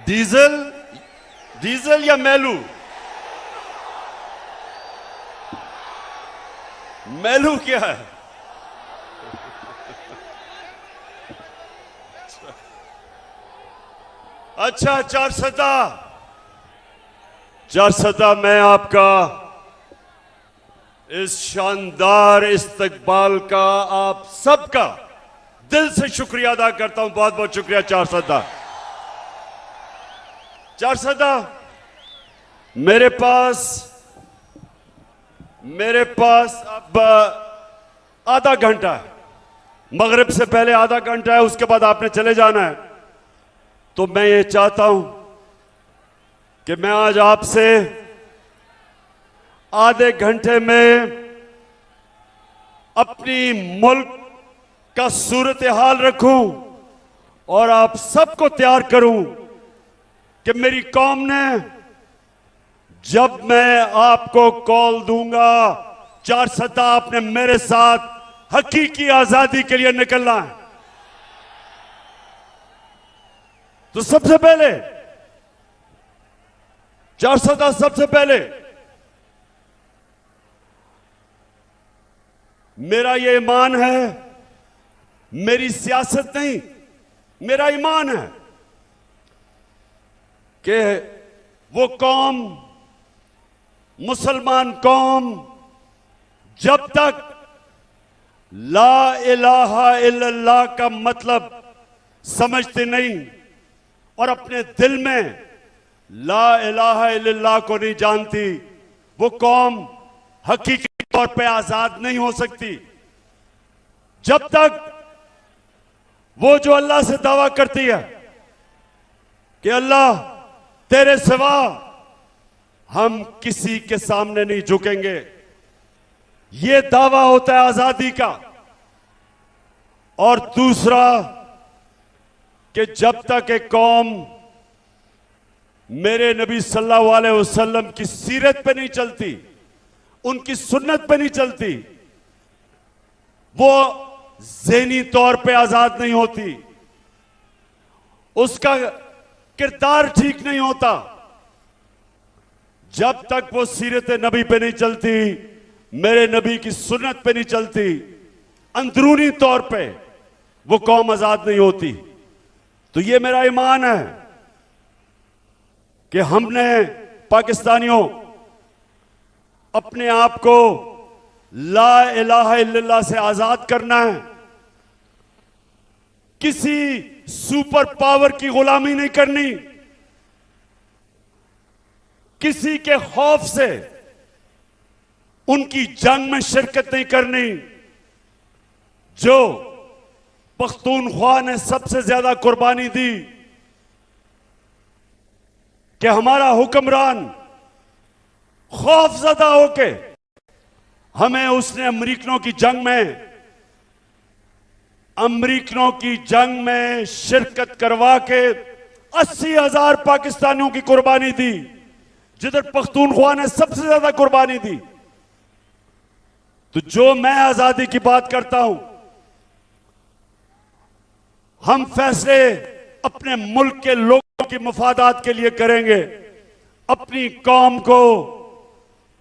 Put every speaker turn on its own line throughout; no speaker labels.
Diesel diesel या मेलू? मेलू क्या है? अच्छा, चारसदा मैं आपका इस शानदार इस्तकबाल का आप सबका दिल से शुक्रिया अदा करता हूं। बहुत बहुत शुक्रिया चारसदा। मेरे पास अब आधा घंटा है। मगरिब से पहले आधा घंटा है, उसके बाद आपने चले जाना है। तो मैं ये चाहता हूं कि मैं आज आपसे आधे घंटे में अपनी मुल्क का सूरत हाल रखूं और आप सबको तैयार करूं कि मेरी कौम ने जब मैं आपको कॉल दूंगा, चारसदा आपने मेरे साथ हकीकी आजादी के लिए निकलना है। तो सबसे पहले चारसदा, सबसे पहले मेरा ये ईमान है, मेरी सियासत नहीं, मेरा ईमान है कि वो कौम, मुसलमान कौम, जब तक ला इलाहा इल्लल्लाह का मतलब समझते नहीं और अपने दिल में ला इलाहा इल्लल्लाह को नहीं जानती, वो कौम हकीकी तौर पे आजाद नहीं हो सकती। जब तक वो जो अल्लाह से दावा करती है कि अल्लाह तेरे सिवा हम किसी के सामने नहीं झुकेंगे, ये दावा होता है आजादी का। और दूसरा कि जब तक एक कौम मेरे नबी सल्लल्लाहु अलैहि वसल्लम की सीरत पे नहीं चलती, उनकी सुन्नत पे नहीं चलती, वो ज़हनी तौर पे आजाद नहीं होती, उसका किरदार ठीक नहीं होता। जब तक वो सीरत नबी पे नहीं चलती, मेरे नबी की सुन्नत पे नहीं चलती, अंदरूनी तौर पे वो कौम आजाद नहीं होती। तो ये मेरा ईमान है कि हमने पाकिस्तानियों अपने आप को ला इलाहा इल्लल्लाह से आजाद करना है। किसी सुपर पावर की गुलामी नहीं करनी, किसी के खौफ से उनकी जंग में शिरकत नहीं करनी। जो पख्तूनख्वा ने सबसे ज्यादा कुर्बानी दी कि हमारा हुक्मरान खौफजदा होके हमें उसने अमरीकनों की जंग में शिरकत करवा के 80,000 पाकिस्तानियों की कुर्बानी दी, जिधर पख्तूनख्वा ने सबसे ज्यादा कुर्बानी दी। तो जो मैं आजादी की बात करता हूं, हम फैसले अपने मुल्क के लोगों की मफादात के लिए करेंगे, अपनी कौम को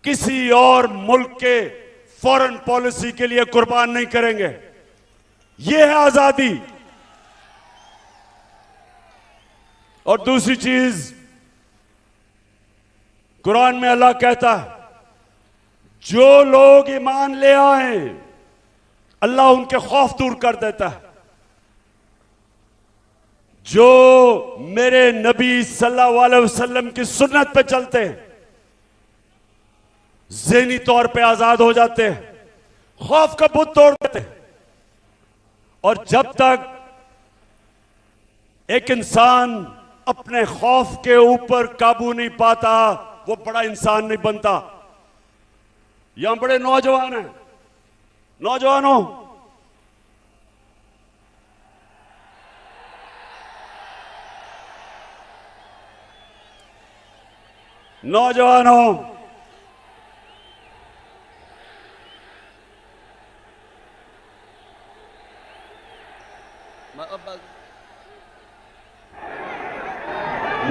किसी और मुल्क के फॉरेन पॉलिसी के लिए कुर्बान नहीं करेंगे। यह है आजादी। और दूसरी चीज, कुरान में अल्लाह कहता है, जो लोग ईमान ले आए अल्लाह उनके खौफ दूर कर देता है। जो मेरे नबी सल्लल्लाहु अलैहि वसल्लम की सुन्नत पे चलते हैं, ज़हनी तौर पे आजाद हो जाते हैं, खौफ का बुत तोड़ देते हैं। और जब तक एक इंसान अपने खौफ के ऊपर काबू नहीं पाता, वो बड़ा इंसान नहीं बनता। यहां बड़े नौजवान हैं, नौजवानों,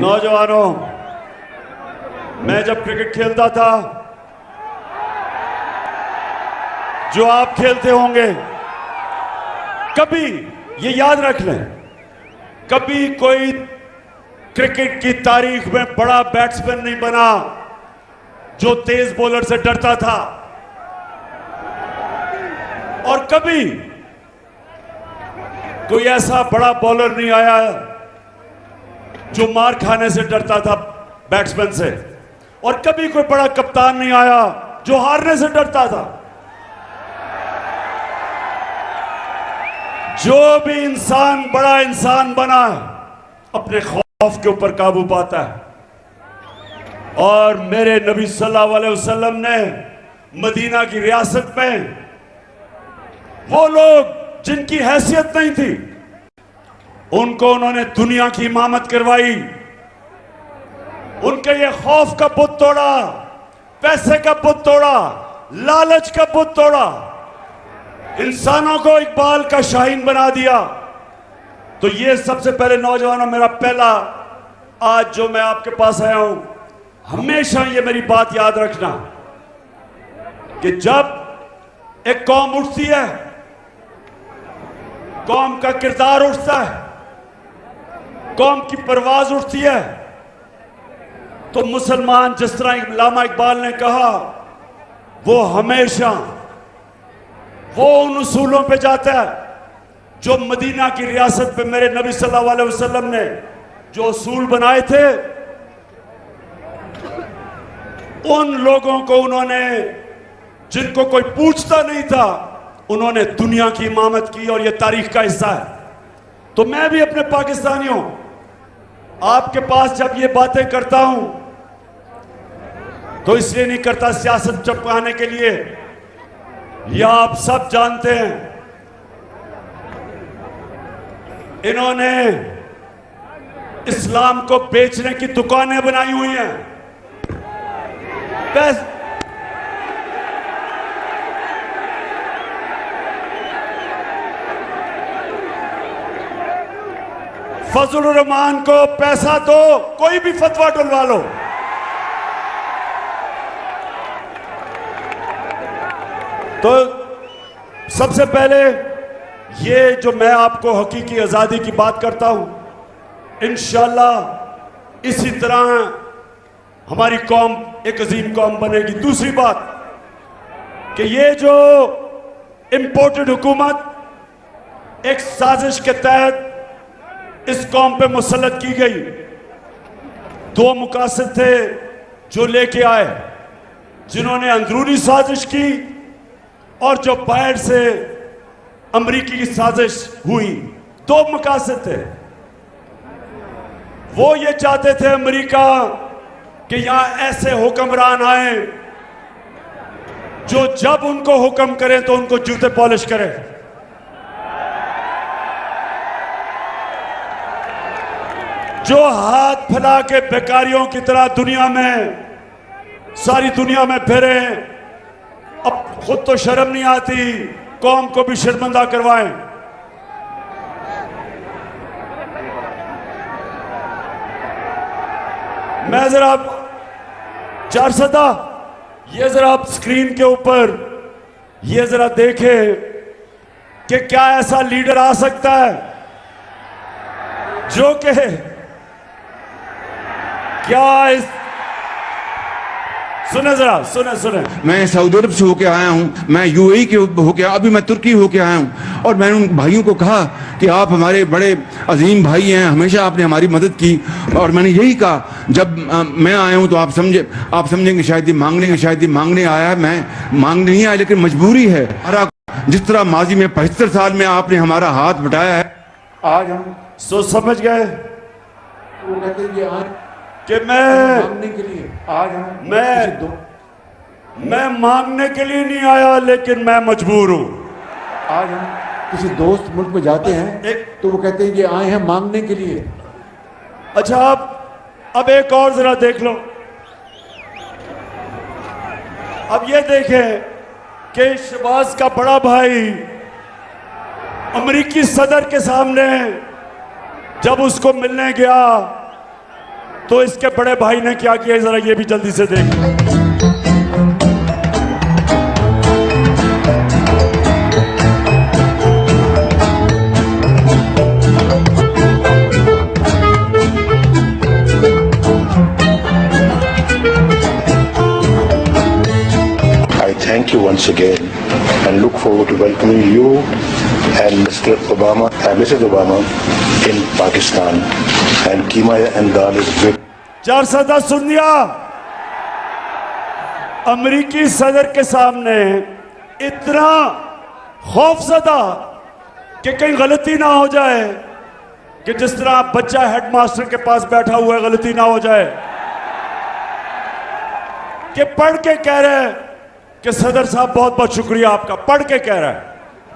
नौजवानों, मैं जब क्रिकेट खेलता था, जो आप खेलते होंगे, कभी ये याद रख लें, कभी कोई क्रिकेट की तारीख में बड़ा बैट्समैन नहीं बना जो तेज बॉलर से डरता था, और कभी कोई ऐसा बड़ा बॉलर नहीं आया जो मार खाने से डरता था बैट्समैन से, और कभी कोई बड़ा कप्तान नहीं आया जो हारने से डरता था। जो भी इंसान बड़ा इंसान बना अपने खौफ के ऊपर काबू पाता है, और मेरे नबी सल्लल्लाहु अलैहि वसल्लम ने मदीना की रियासत में वो लोग जिनकी हैसियत नहीं थी, उनको उन्होंने दुनिया की इमामत करवाई, उनके ये खौफ का बुत तोड़ा, पैसे का बुत तोड़ा, लालच का बुत तोड़ा, इंसानों को इकबाल का शाहीन बना दिया। तो ये सबसे पहले नौजवानों, मेरा पहला आज जो मैं आपके पास आया हूं, हमेशा ये मेरी बात याद रखना कि जब एक कौम उठती है, कौम का किरदार उठता है, कौम की परवाज उठती है, तो मुसलमान, जिस तरह अल्लामा इकबाल ने कहा, वो हमेशा वो उन उसूलों पे जाता है जो मदीना की रियासत पे मेरे नबी सल्लल्लाहु अलैहि वसल्लम ने जो उसूल बनाए थे, उन लोगों को उन्होंने, जिनको कोई पूछता नहीं था, उन्होंने दुनिया की इमामत की, और यह तारीख का हिस्सा है। तो मैं भी अपने पाकिस्तानियों, आपके पास जब ये बातें करता हूं तो इसलिए नहीं करता सियासत चपकाने के लिए, या आप सब जानते हैं इन्होंने इस्लाम को बेचने की दुकानें बनाई हुई हैं। फजलुर रहमान को पैसा दो, कोई भी फतवा डलवा लो। तो सबसे पहले ये जो मैं आपको हकीकी आज़ादी की बात करता हूं, इंशाअल्लाह इसी तरह हमारी कौम एक अजीम कौम बनेगी। दूसरी बात कि ये जो इंपोर्टेड हुकूमत एक साजिश के तहत इस कौम पे मुसल्लत की गई, दो मुकासद थे जो लेके आए, जिन्होंने अंदरूनी साजिश की और जो बाहर से अमरीकी की साजिश हुई। दो मकासद थे। वो ये चाहते थे अमरीका कि यहां ऐसे हुक्मरान आए जो जब उनको हुक्म करें तो उनको जूते पॉलिश करें। जो हाथ फैला के बेकारियों की तरह दुनिया में, सारी दुनिया में फिरे, अब खुद तो शर्म नहीं आती, कौम को भी शर्मिंदा करवाएं। मैं जरा चारसदा, ये जरा आप स्क्रीन के ऊपर ये जरा देखें कि क्या ऐसा लीडर आ सकता है जो कि क्या इस, सुने जरा, सुने।
मैं सऊदी अरब से होके आया हूँ, मैं यूएई के होके, अभी मैं तुर्की होके आया हूँ, और मैंने उन भाइयों को कहा कि आप हमारे बड़े अजीम भाई हैं, हमेशा आपने हमारी मदद की। और मैंने यही कहा, जब मैं आया हूँ तो आप समझेंगे शायद ये मांगने आया है। मैं मांगने नहीं आया, लेकिन मजबूरी है। जिस तरह माजी में 75 साल में आपने हमारा हाथ बटाया है, आज हम
सोच समझ गए।
वो कहते हैं कि आज
कि मैं
मांगने के लिए, आज हम
मैं मांगने के लिए नहीं आया, लेकिन मैं मजबूर हूं।
आज हम किसी दोस्त मुल्क में जाते हैं तो वो कहते हैं कि आए हैं मांगने के लिए।
अच्छा, अब एक और जरा देख लो। अब ये देखें कि शहबाज का बड़ा भाई अमेरिकी सदर के सामने जब उसको मिलने गया तो इसके बड़े भाई ने क्या किया, जरा ये भी जल्दी से देख।
Thank you once again and look forward to welcoming you and Mr. Obama and Mrs. Obama in Pakistan. And Keema and Dal is with.
410 सुन लिया। अमेरिकी सदर के सामने इतना खौफजदा कि कहीं गलती ना हो जाए, कि जिस तरह बच्चा हेडमास्टर के पास बैठा हुआ है गलती ना हो जाए, कि पढ़ के कह रहे हैं कि सदर साहब बहुत बहुत शुक्रिया आपका, पढ़ के कह रहा है।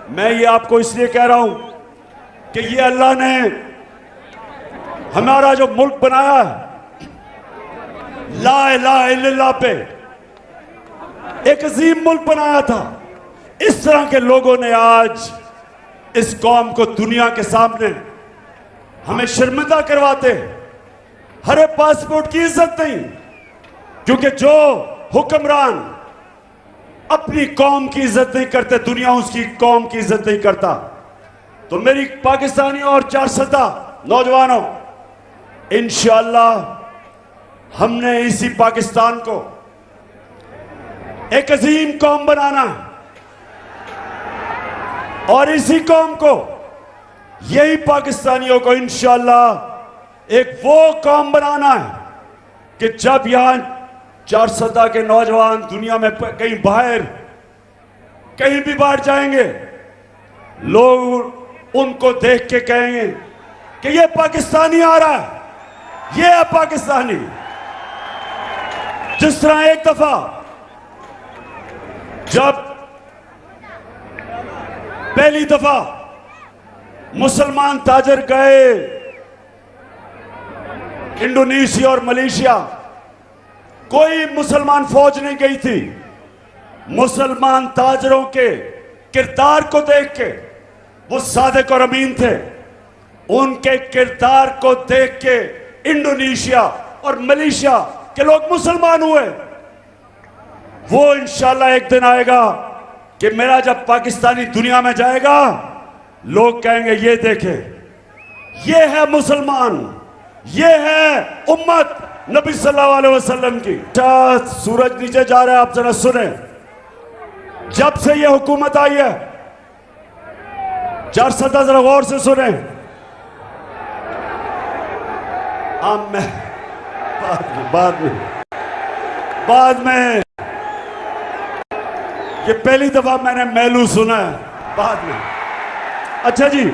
मैं ये आपको इसलिए कह रहा हूं कि ये अल्लाह ने हमारा जो मुल्क बनाया ला इलाहा इल्लल्लाह पे एक अजीम मुल्क बनाया था। इस तरह के लोगों ने आज इस कौम को दुनिया के सामने हमें शर्मिंदा करवाते। हरे पासपोर्ट की इज्जत नहीं, क्योंकि जो हुक्मरान अपनी कौम की इज्जत नहीं करते, दुनिया उसकी कौम की इज्जत नहीं करता। तो मेरी पाकिस्तानी और 410 नौजवानों, इंशाअल्लाह हमने इसी पाकिस्तान को एक अजीम कौम बनाना है, और इसी कौम को, यही पाकिस्तानियों को इंशाअल्लाह एक वो कौम बनाना है कि जब यहां 410 के नौजवान दुनिया में कहीं बाहर, कहीं भी बाहर जाएंगे, लोग उनको देख के कहेंगे कि ये पाकिस्तानी आ रहा है, ये है पाकिस्तानी। जिस तरह एक दफा जब पहली दफा मुसलमान ताजर गए इंडोनेशिया और मलेशिया, कोई मुसलमान फौज नहीं गई थी। मुसलमान ताजरों के किरदार को देख के, वो सादिक और अमीन थे, उनके किरदार को देख के इंडोनेशिया और मलेशिया के लोग मुसलमान हुए। वो इंशाल्लाह एक दिन आएगा कि मेरा जब पाकिस्तानी दुनिया में जाएगा, लोग कहेंगे ये देखे, ये है मुसलमान, ये है उम्मत नबी सल्लल्लाहु अलैहि वसल्लम की। सूरज नीचे जा रहा है, आप जरा सुने। जब से ये हुकूमत आई है, 410 जरा गौर से सुने। बाद में ये पहली दफा मैंने मेलू सुना है, बाद में। अच्छा जी,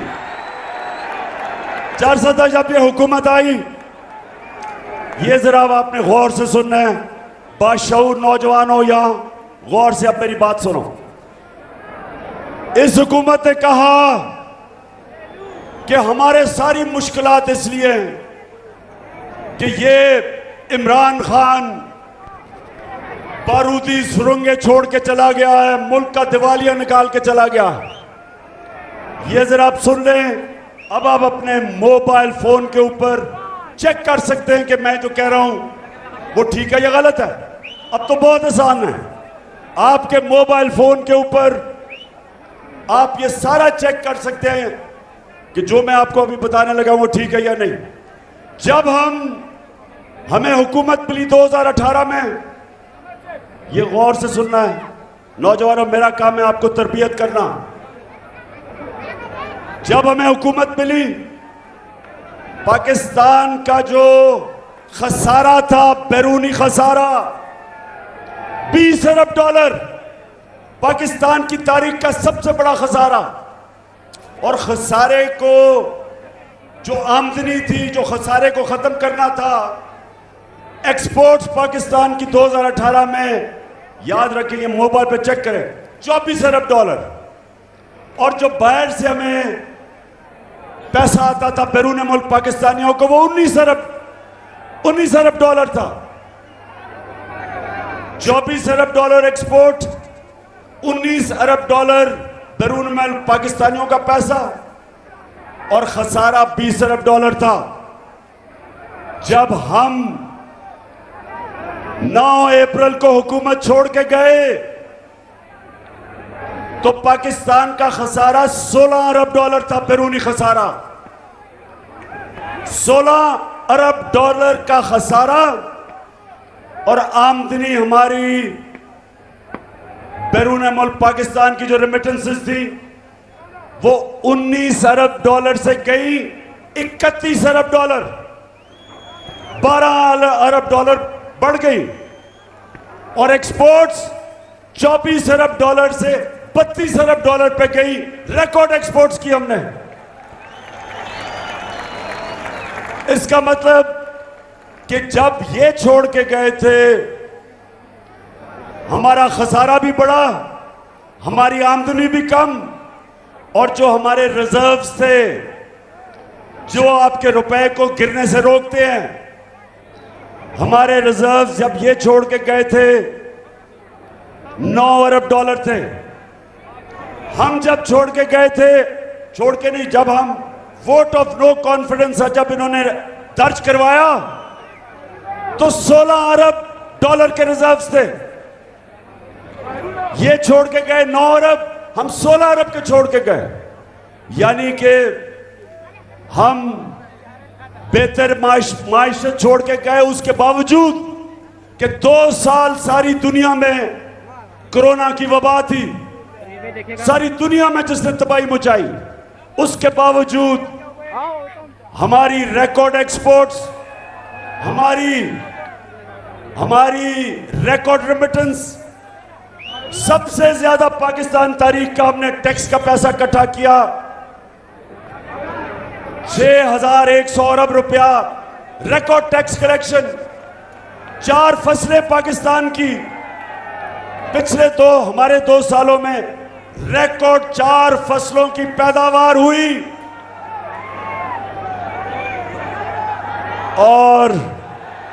410 जब ये हुकूमत आई, ये जरा आपने गौर से सुनना है। बाशऊर नौजवानों, यहां गौर से अब मेरी बात सुनो। इस हुकूमत ने कहा कि हमारे सारी मुश्किलात इसलिए हैं कि ये इमरान खान बारूदी सुरंगें छोड़ के चला गया है, मुल्क का दिवालिया निकाल के चला गया है। ये जरा आप सुन लें। अब आप अपने मोबाइल फोन के ऊपर चेक कर सकते हैं कि मैं जो कह रहा हूं वो ठीक है या गलत है। अब तो बहुत आसान है, आपके मोबाइल फोन के ऊपर आप ये सारा चेक कर सकते हैं कि जो मैं आपको अभी बताने लगा वो ठीक है या नहीं। जब हमें हुकूमत मिली 2018 में, ये गौर से सुनना है नौजवानों, मेरा काम है आपको तरबियत करना। जब हमें हुकूमत मिली, पाकिस्तान का जो खसारा था, बैरूनी खसारा, 20 अरब डॉलर, पाकिस्तान की तारीख का सबसे बड़ा खसारा। और खसारे को, जो आमदनी थी, जो खसारे को खत्म करना था, एक्सपोर्ट्स पाकिस्तान की 2018 में, याद रखें, ये मोबाइल पे चेक करें, 24 अरब डॉलर। और जो बाहर से हमें पैसा आता था बैरून मुल्क पाकिस्तानियों को, वो 19 अरब डॉलर था। 24 अरब डॉलर एक्सपोर्ट, 19 अरब डॉलर बैरून मुल्क पाकिस्तानियों का पैसा, और खसारा 20 अरब डॉलर था। जब हम 9 अप्रैल को हुकूमत छोड़ के गए तो पाकिस्तान का खसारा 16 अरब डॉलर था, बैरूनी खसारा 16 अरब डॉलर का खसारा, और आमदनी हमारी बैरून मुल्क पाकिस्तान की जो रेमिटेंसेस थी वो 19 अरब डॉलर से गई 31 अरब डॉलर, 12 अरब डॉलर बढ़ गई, और एक्सपोर्ट्स 24 अरब डॉलर से 32 अरब डॉलर पे गई। रिकॉर्ड एक्सपोर्ट्स की हमने। इसका मतलब कि जब ये छोड़ के गए थे हमारा खसारा भी बढ़ा, हमारी आमदनी भी कम, और जो हमारे रिजर्व्स थे जो आपके रुपए को गिरने से रोकते हैं, हमारे रिजर्व्स जब ये छोड़ के गए थे 9 अरब डॉलर थे। हम जब छोड़ के गए थे, छोड़ के नहीं, जब हम वोट ऑफ नो कॉन्फिडेंस जब इन्होंने दर्ज करवाया तो 16 अरब डॉलर के रिजर्व्स थे। ये छोड़ के गए 9 अरब, हम 16 अरब के छोड़ के गए। यानी कि हम बेहतर माइशत छोड़ के गए, उसके बावजूद कि 2 साल सारी दुनिया में कोरोना की वबा थी, सारी दुनिया में जिसने तबाही मचाई, उसके बावजूद हमारी रिकॉर्ड एक्सपोर्ट्स, हमारी रिकॉर्ड रेमिटेंस, सबसे ज्यादा पाकिस्तान तारीख का हमने टैक्स का पैसा इकट्ठा किया, 6100 अरब रुपया रिकॉर्ड टैक्स कलेक्शन। 4 फसलें पाकिस्तान की पिछले हमारे 2 सालों में रिकॉर्ड 4 फसलों की पैदावार हुई। और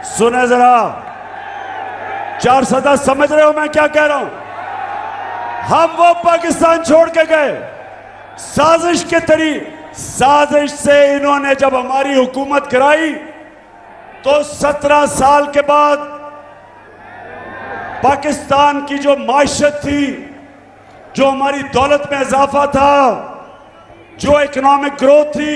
सुने जरा, 4 सदा समझ रहे हो मैं क्या कह रहा हूं? हम वो पाकिस्तान छोड़ के गए साजिश से इन्होंने जब हमारी हुकूमत कराई तो 17 साल के बाद पाकिस्तान की जो माइशत थी, जो हमारी दौलत में इजाफा था, जो इकोनॉमिक ग्रोथ थी,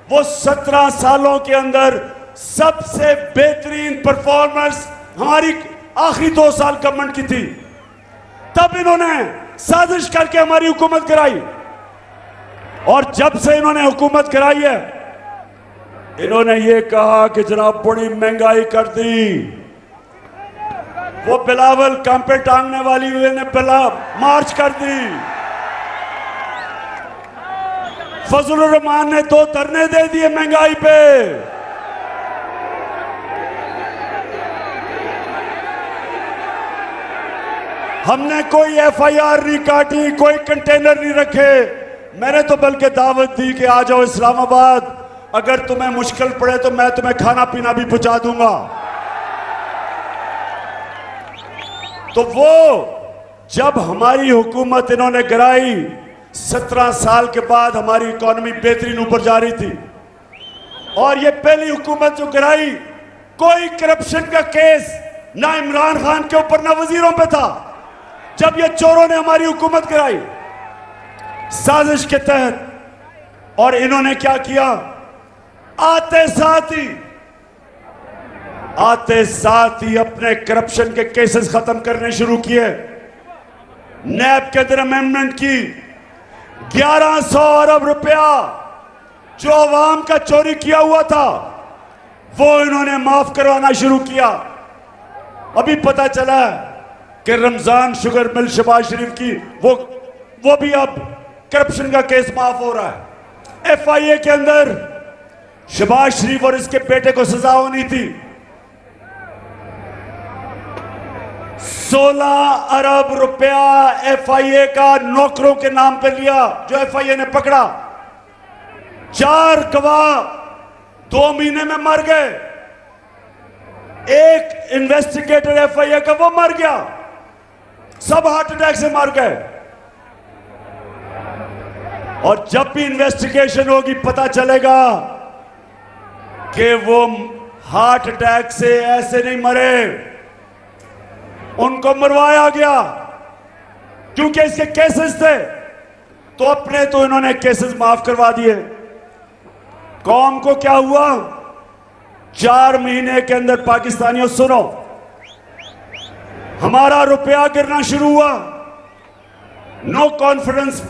वो 17 सालों के अंदर सबसे बेहतरीन परफॉर्मेंस हमारी आखिरी 2 साल गवर्नमेंट की थी। तब इन्होंने साजिश करके हमारी हुकूमत कराई, और जब से इन्होंने हुकूमत कराई है इन्होंने ये कहा कि जनाब बड़ी महंगाई कर दी। वो बिलावल कांपे टांगने वाली ने मार्च कर दी, फजलुर रहमान ने 2 धरने दे दिए महंगाई पे। हमने कोई FIR नहीं काटी, कोई कंटेनर नहीं रखे। मैंने तो बल्कि दावत दी कि आ जाओ इस्लामाबाद, अगर तुम्हें मुश्किल पड़े तो मैं तुम्हें खाना पीना भी पहुंचा दूंगा। तो वो जब हमारी हुकूमत इन्होंने गिराई, 17 साल के बाद हमारी इकोनॉमी बेहतरीन ऊपर जा रही थी, और ये पहली हुकूमत जो गिराई, कोई करप्शन का केस ना इमरान खान के ऊपर ना वजीरों पे था। जब ये चोरों ने हमारी हुकूमत गिराई साजिश के तहत, और इन्होंने क्या किया, आते साथ ही अपने करप्शन के केसेस खत्म करने शुरू किए। नैब के अंदर अमेंडमेंट की, 1100 अरब रुपया जो अवाम का चोरी किया हुआ था वो इन्होंने माफ करवाना शुरू किया। अभी पता चला कि रमजान शुगर मिल शहबाज शरीफ की वो भी अब करप्शन का केस माफ हो रहा है। FIA के अंदर शहबाज शरीफ और इसके बेटे को सजा होनी थी। 16 अरब रुपया FIA का नौकरों के नाम पे लिया, जो FIA ने पकड़ा। 4 गवाह 2 महीने में मर गए। एक इन्वेस्टिगेटर FIA का वो मर गया, सब हार्ट अटैक से मर गए। और जब भी इन्वेस्टिगेशन होगी पता चलेगा कि वो हार्ट अटैक से ऐसे नहीं मरे, उनको मरवाया गया क्योंकि इसके केसेस थे। तो अपने तो इन्होंने केसेस माफ करवा दिए। कौम को क्या हुआ? 4 महीने के अंदर पाकिस्तानियों सुनो, हमारा रुपया गिरना शुरू हुआ। नो कॉन्फिडेंस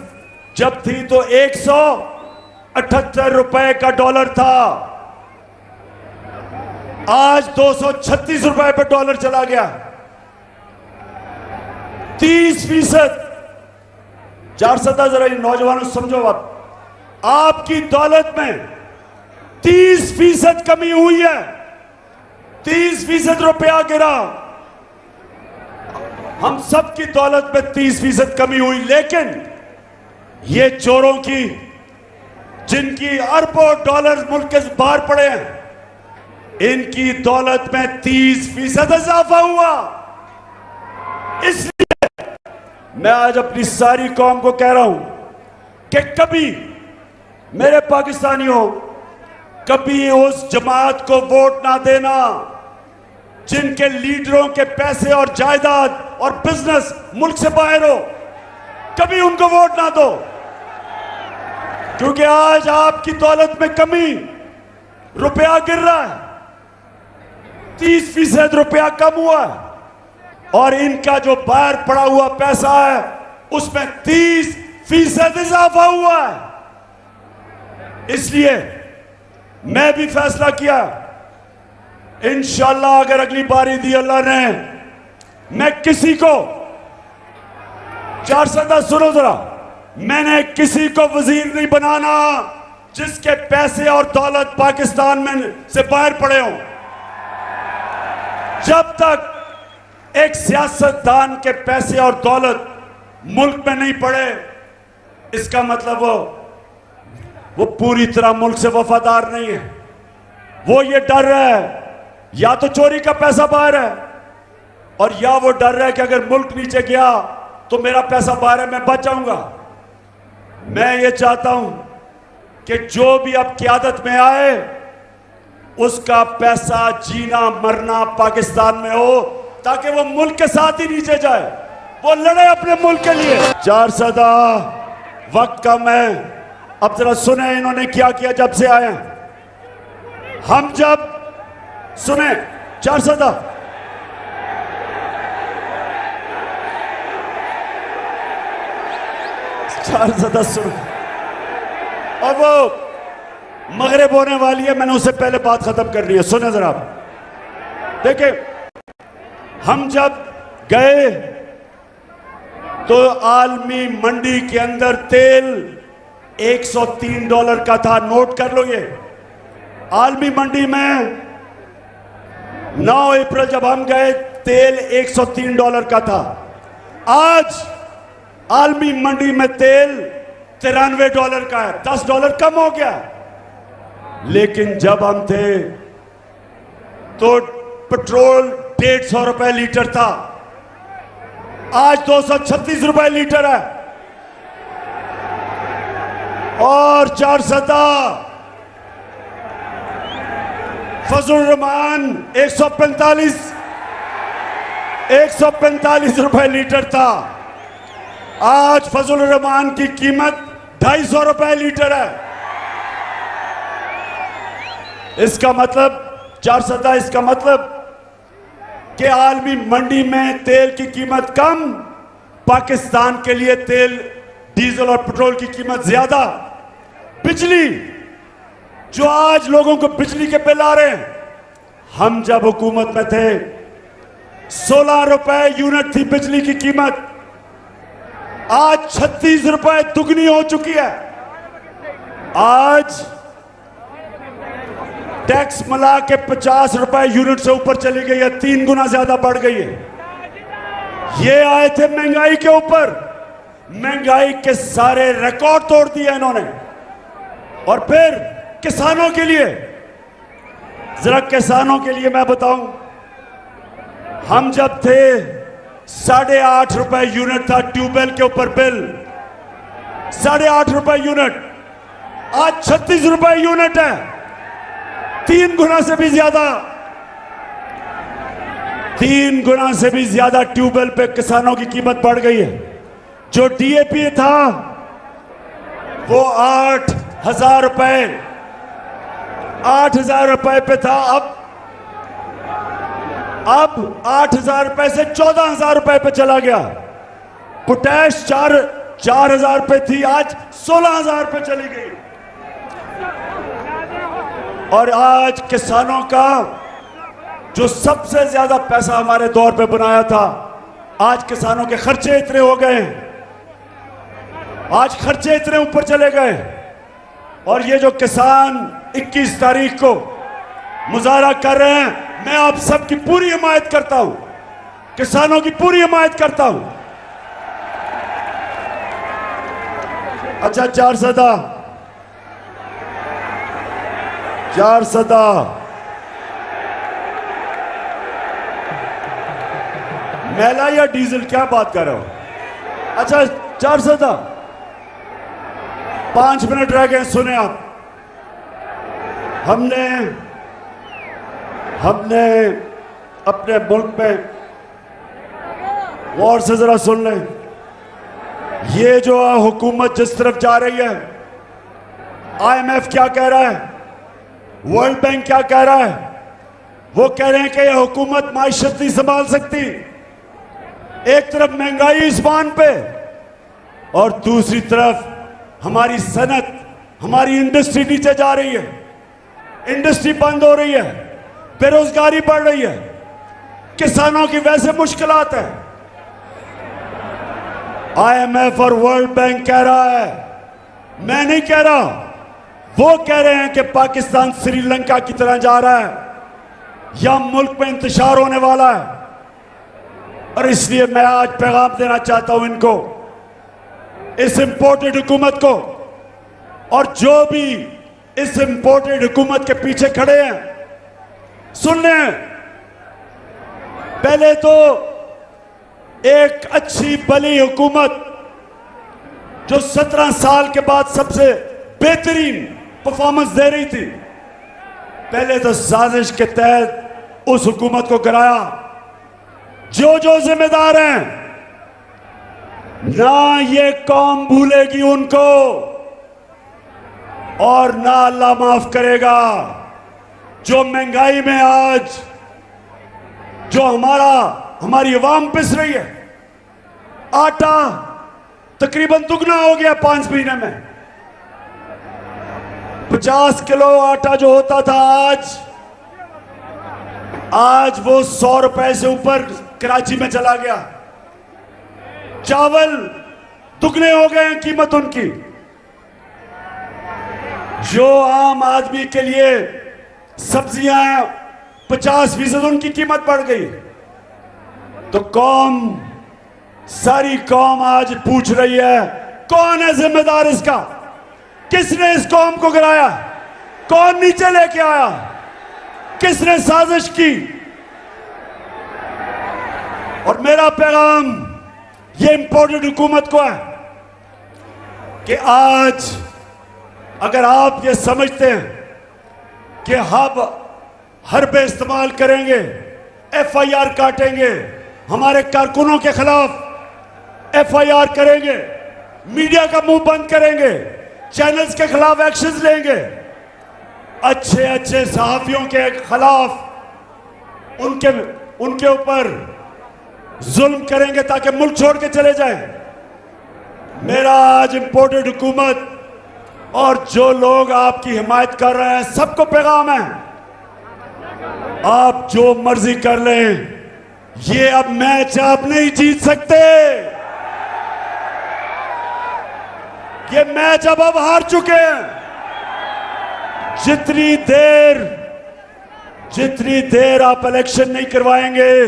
जब थी तो 178 रुपए का डॉलर था, आज 236 रुपए पर डॉलर चला गया। 30%। 400 जरा नौजवानों समझो, आपकी दौलत में 30% कमी हुई है। 30% रुपया गिरा। हम सबकी दौलत में 30% कमी हुई, लेकिन ये चोरों की, जिनकी अरबों डॉलर मुल्क के बाहर पड़े हैं, इनकी दौलत में 30% इजाफा हुआ। इसलिए मैं आज अपनी सारी कौम को कह रहा हूं कि कभी, मेरे पाकिस्तानियों, कभी उस जमात को वोट ना देना जिनके लीडरों के पैसे और जायदाद और बिजनेस मुल्क से बाहर हो। कभी उनको वोट ना दो, क्योंकि आज आपकी दौलत में कमी, रुपया गिर रहा है, 30% रुपया कम हुआ है, और इनका जो बाहर पड़ा हुआ पैसा है उसमें 30% इजाफा हुआ है। इसलिए मैं भी फैसला किया, इंशाल्लाह अगर अगली बारी दी अल्लाह ने, मैं किसी को, 410 सुनो जरा, मैंने किसी को वजीर नहीं बनाना जिसके पैसे और दौलत पाकिस्तान में से बाहर पड़े हों। जब तक एक सियासतदान के पैसे और दौलत मुल्क में नहीं पड़े, इसका मतलब वो पूरी तरह मुल्क से वफादार नहीं है। वो ये डर रहा है या तो चोरी का पैसा बाहर है, और या वो डर रहा है कि अगर मुल्क नीचे गया तो मेरा पैसा बाहर है, मैं बच जाऊंगा। मैं ये चाहता हूं कि जो भी अब क़यादत में आए, उसका पैसा जीना मरना पाकिस्तान में हो, ताकि वो मुल्क के साथ ही नीचे जाए, वो लड़े अपने मुल्क के लिए। 400 वक्त कम है, अब जरा सुने इन्होंने क्या किया जब से आए। हम जब सुने 400 सुनो, अब वो मगरिब होने वाली है, मैंने उससे पहले बात खत्म करनी है। सुने जरा, देखिए, हम जब गए तो आलमी मंडी के अंदर तेल $103 का था। नोट कर लो, ये आलमी मंडी में 9 अप्रैल जब हम गए, तेल $103 का था। आज आलमी मंडी में तेल $93 का है, $10 कम हो गया। लेकिन जब हम थे तो पेट्रोल 150 रुपए लीटर था, आज 236 रुपए लीटर है। और 400 फजल रहमान 145 रुपए लीटर था, आज फजल रहमान की कीमत 250 रुपए लीटर है। इसका मतलब 400, इसका मतलब कि आलमी मंडी में तेल की कीमत कम, पाकिस्तान के लिए तेल, डीजल और पेट्रोल की कीमत ज्यादा। बिजली, जो आज लोगों को बिजली के बिल आ रहे हैं, हम जब हुकूमत में थे 16 रुपए यूनिट थी बिजली की कीमत, आज 36 रुपए दुगनी हो चुकी है। आज टैक्स मिला के 50 रुपए यूनिट से ऊपर चली गई है, 3 गुना ज्यादा बढ़ गई है। ये आए थे महंगाई के ऊपर, महंगाई के सारे रिकॉर्ड तोड़ दिए इन्होंने। और फिर किसानों के लिए, जरा किसानों के लिए मैं बताऊं, हम जब थे 8.5 रुपए यूनिट था ट्यूबवेल के ऊपर बिल, 8.5 रुपए यूनिट, आज 36 रुपए यूनिट है। 3 गुना से भी ज्यादा, 3 गुना से भी ज्यादा ट्यूबवेल पे किसानों की कीमत बढ़ गई है। जो डीएपी था वो 8,000 रुपए, 8,000 रुपए पे था, अब 8,000 रुपए से 14,000 रुपए पे चला गया। पोटैश 4,000 रुपए थी, आज 16,000 रुपए चली गई। और आज किसानों का जो सबसे ज्यादा पैसा हमारे दौर पे बनाया था, आज किसानों के खर्चे इतने हो गए हैं, आज खर्चे इतने ऊपर चले गए। और ये जो किसान 21 तारीख को मुजाहरा कर रहे हैं, मैं आप सबकी पूरी हिमायत करता हूं, किसानों की पूरी हिमायत करता हूं। अच्छा, 400 मैला या डीजल, क्या बात कर रहे हो? अच्छा, 400 5 मिनट रह गए, सुने आप। हमने अपने मुल्क में गौर से जरा सुन लें, ये जो हुकूमत जिस तरफ जा रही है, आईएमएफ क्या कह रहा है, वर्ल्ड बैंक क्या कह रहा है, वो कह रहे हैं कि यह हुकूमत माइशत नहीं संभाल सकती। एक तरफ महंगाई इस्बान पे और दूसरी तरफ हमारी सनत, हमारी इंडस्ट्री नीचे जा रही है, इंडस्ट्री बंद हो रही है, बेरोजगारी बढ़ रही है, किसानों की वैसे मुश्किलात है। आईएमएफ और वर्ल्ड बैंक कह रहा है, मैं नहीं कह रहा, वो कह रहे हैं कि पाकिस्तान श्रीलंका की तरह जा रहा है या मुल्क में इंतशार होने वाला है। और इसलिए मैं आज पैगाम देना चाहता हूं इनको, इस इंपोर्टेड हुकूमत को, और जो भी इस इंपोर्टेड हुकूमत के पीछे खड़े हैं, सुन लें, पहले तो एक अच्छी भली हुकूमत जो 17 साल के बाद सबसे बेहतरीन परफॉर्मेंस दे रही थी, पहले तो साजिश के तहत उस हुकूमत को गिराया। जो जिम्मेदार हैं, ना ये कौम भूलेगी उनको और ना अल्लाह माफ करेगा। जो महंगाई में आज जो हमारी अवाम पिस रही है, आटा तकरीबन दुगना हो गया 5 महीने में। 50 किलो आटा जो होता था आज वो 100 रुपए से ऊपर कराची में चला गया। चावल दुगने हो गए हैं कीमत उनकी। जो आम आदमी के लिए सब्जियां 50% उनकी कीमत बढ़ गई। तो सारी कौम आज पूछ रही है, कौन है जिम्मेदार इसका? किसने इस कौम को गिराया? कौन नीचे लेके आया? किसने साजिश की? और मेरा पैगाम ये इंपोर्टेड हुकूमत को है कि आज अगर आप ये समझते हैं कि हम हरबे इस्तेमाल करेंगे, एफआईआर काटेंगे, हमारे कारकुनों के खिलाफ एफआईआर करेंगे, मीडिया का मुंह बंद करेंगे, चैनल्स के खिलाफ एक्शन लेंगे, अच्छे सहाफियों के खिलाफ उनके ऊपर जुल्म करेंगे ताकि मुल्क छोड़ के चले जाएं। मेरा आज इंपोर्टेड हुकूमत और जो लोग आपकी हिमायत कर रहे हैं, सबको पैगाम है, आप जो मर्जी कर लें, ये अब मैच आप नहीं जीत सकते। ये मैच अब हार चुके हैं। जितनी देर आप इलेक्शन नहीं करवाएंगे,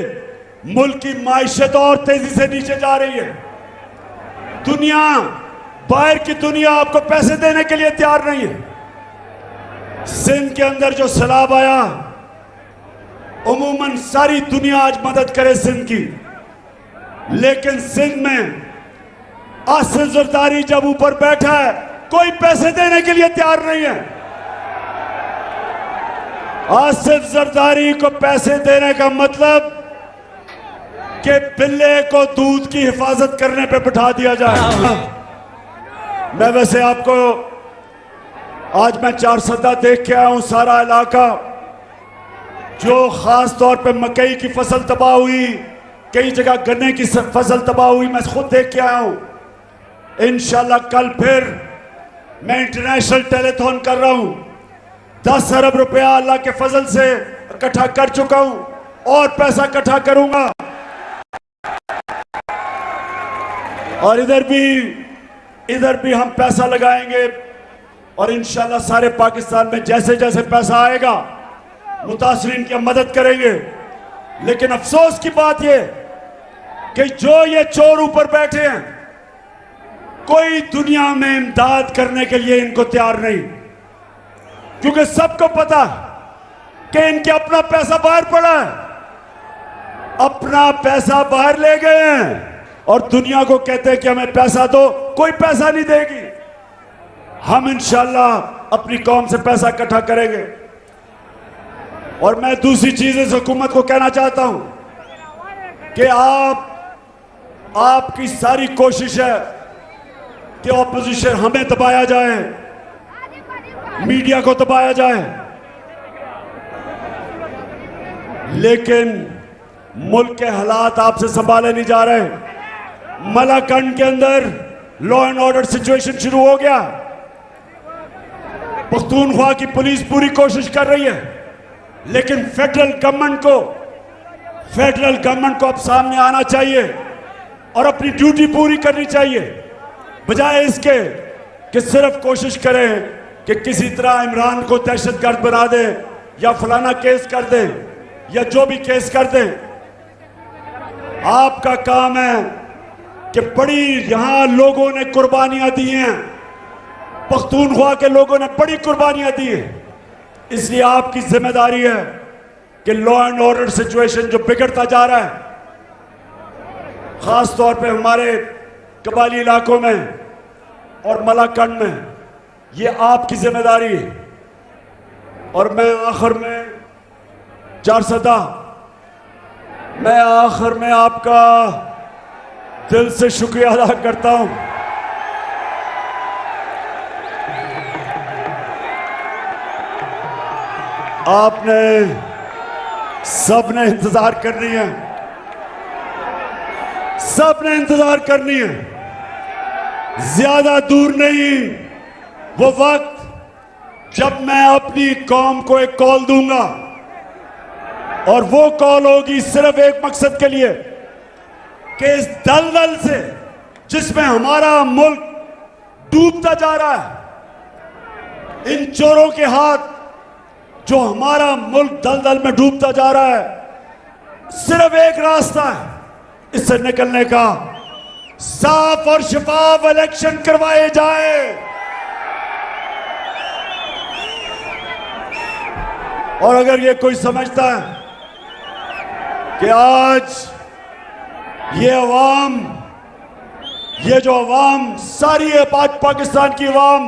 मुल्क की माइशत और तेजी से नीचे जा रही है। बाहर की दुनिया आपको पैसे देने के लिए तैयार नहीं है। सिंध के अंदर जो सैलाब आया, उमूमन सारी दुनिया आज मदद करे सिंध की, लेकिन सिंध में आसिफ जरदारी जब ऊपर बैठा है, कोई पैसे देने के लिए तैयार नहीं है। आसिफ जरदारी को पैसे देने का मतलब कि बिल्ले को दूध की हिफाजत करने पे बिठा दिया जाए। मैं वैसे आपको आज मैं चारसदा देख के आया हूं, सारा इलाका जो खास तौर पे मकई की फसल तबाह हुई, कई जगह गन्ने की फसल तबाह हुई, मैं खुद देख के आया हूं। इंशाल्लाह कल फिर मैं इंटरनेशनल टेलीथॉन कर रहा हूं, 10 अरब रुपया अल्लाह के फजल से इकट्ठा कर चुका हूं और पैसा इकट्ठा करूंगा। और इधर भी हम पैसा लगाएंगे और इंशाल्लाह सारे पाकिस्तान में जैसे जैसे पैसा आएगा मुतासरीन की मदद करेंगे। लेकिन अफसोस की बात यह कि जो ये चोर ऊपर बैठे हैं, कोई दुनिया में इमदाद करने के लिए इनको तैयार नहीं, क्योंकि सबको पता कि इनके अपना पैसा बाहर पड़ा है, अपना पैसा बाहर ले गए हैं और दुनिया को कहते हैं कि हमें पैसा दो। कोई पैसा नहीं देगी। हम इंशाल्लाह अपनी कौम से पैसा इकट्ठा करेंगे। और मैं दूसरी चीज इस हुकूमत को कहना चाहता हूं कि आपकी सारी कोशिश है कि ऑपोजिशन हमें दबाया जाए, मीडिया को दबाया जाए, लेकिन मुल्क के हालात आपसे संभाले नहीं जा रहे। मलाकंड के अंदर लॉ एंड ऑर्डर सिचुएशन शुरू हो गया। पख्तूनख्वा की पुलिस पूरी कोशिश कर रही है, लेकिन फेडरल गवर्नमेंट को अब सामने आना चाहिए और अपनी ड्यूटी पूरी करनी चाहिए, बजाय इसके कि सिर्फ कोशिश करें कि किसी तरह इमरान को दहशतगर्द बना दे या फलाना केस कर दे या जो भी केस कर दे। आपका काम है कि बड़ी यहां लोगों ने कुर्बानियां दी हैं, पख्तूनख्वा के लोगों ने बड़ी कुर्बानियां दी हैं, इसलिए आपकी जिम्मेदारी है कि लॉ एंड ऑर्डर सिचुएशन जो बिगड़ता जा रहा है, खास तौर पे हमारे कबायली इलाकों में और मलाकंड में, ये आपकी जिम्मेदारी है। और मैं आखिर में चारसदा, मैं आखिर में आपका दिल से शुक्रिया अदा करता हूं। आपने सबने इंतजार करनी है, सबने इंतजार करनी है। ज्यादा दूर नहीं वो वक्त जब मैं अपनी कौम को एक कॉल दूंगा, और वो कॉल होगी सिर्फ एक मकसद के लिए कि इस दलदल से जिसमें हमारा मुल्क डूबता जा रहा है, इन चोरों के हाथ जो हमारा मुल्क दलदल में डूबता जा रहा है, सिर्फ एक रास्ता है इससे निकलने का, साफ और शफाफ इलेक्शन करवाए जाए। और अगर ये कोई समझता है कि आज ये जो अवाम सारी है, पाकिस्तान की अवाम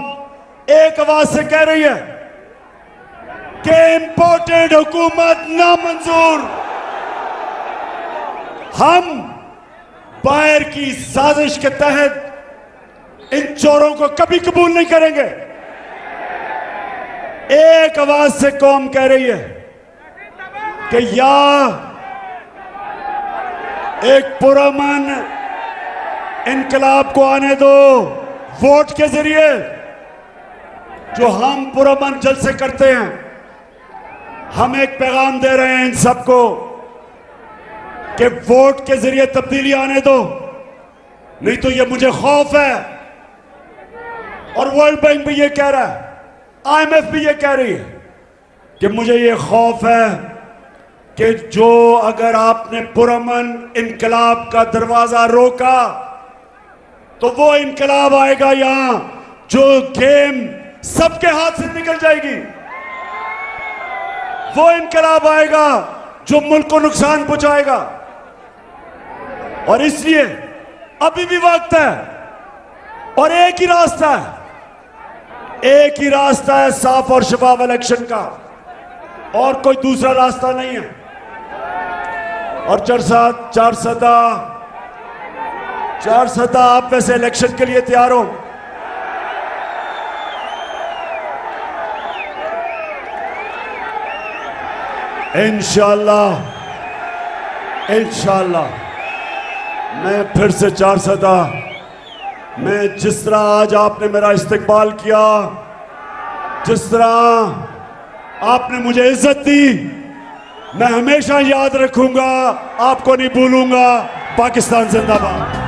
एक आवाज से कह रही है कि इंपोर्टेड हुकूमत नामंजूर, हम बाहर की साजिश के तहत इन चोरों को कभी कबूल नहीं करेंगे। एक आवाज से कौम कह रही है कि या एक पुरअमन इनकलाब को आने दो वोट के जरिए, जो हम पुरअमन जलसे करते हैं। हम एक पैगाम दे रहे हैं इन सबको कि वोट के जरिए तब्दीली आने दो, नहीं तो ये मुझे खौफ है, और वर्ल्ड बैंक भी ये कह रहा है, IMF भी ये कह रही है कि मुझे ये खौफ है कि जो अगर आपने पुरअमन इनकलाब का दरवाजा रोका तो वो इनकलाब आएगा यहां जो गेम सबके हाथ से निकल जाएगी, वो इनकलाब आएगा जो मुल्क को नुकसान पहुंचाएगा। और इसलिए अभी भी वक्त है और एक ही रास्ता है, साफ और शफाफ इलेक्शन का। और कोई दूसरा रास्ता नहीं है। और चार सदा आप वैसे इलेक्शन के लिए तैयार हो? इंशाअल्लाह मैं फिर से 4 सदा, मैं जिस तरह आज आपने मेरा इस्तकबाल किया, जिस तरह आपने मुझे इज्जत दी, मैं हमेशा याद रखूंगा, आपको नहीं भूलूंगा। पाकिस्तान जिंदाबाद।